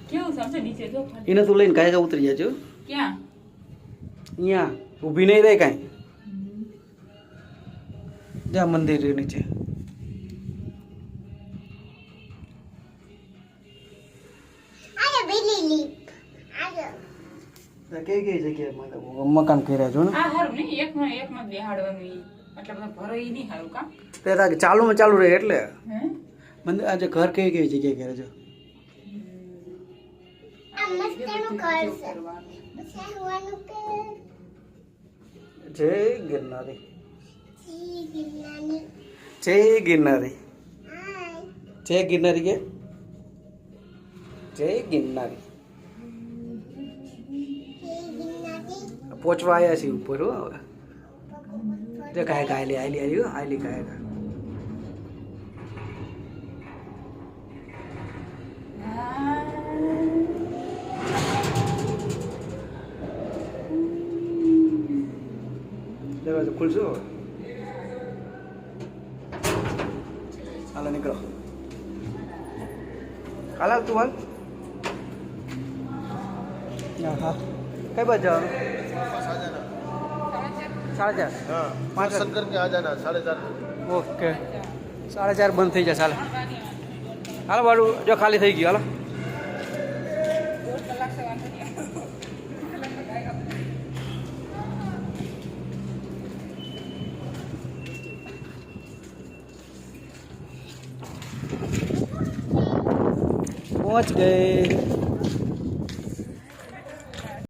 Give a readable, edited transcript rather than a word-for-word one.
કેવું સમજે નીચે જો ખાલી એને તું લઈને કાંઈ ઉતરી જાજો ક્યાં અહીંયા ઊભી નહીં રહે કાંઈ જા મંદિર નીચે કઈ કઈ જગ્યાએ મકાન કર્યા છો ને આ હારું નહીં એકમાં બેહાડવાનું ઈ એટલે બધું ભરાઈ નહીં હારું કામ તે ચાલુ રહે એટલે હે મંદિર આજે ઘર કઈ કઈ જગ્યાએ કર્યા છો જય ગિરનારી જય ગિરનારી જય ગિરનારી કે જય ગિરનારી પહોંચવા આવ્યા છીએ ઉપર હો હવે જો કાંઈ આયલી આવ્યું આયલી કાંઈ દરવાજો ખુલશો હાલો નીકળો હાલ તું હાલ હા કઈ બાજુ જવાનું 4:30 हाँ 5 दर्शन करके आ जाना 4:30 ઓકે 4:30 બંધ થઈ જશે હાલ હાલો બાળું જો ખાલી થઈ ગયું હાલો પહોંચ ગए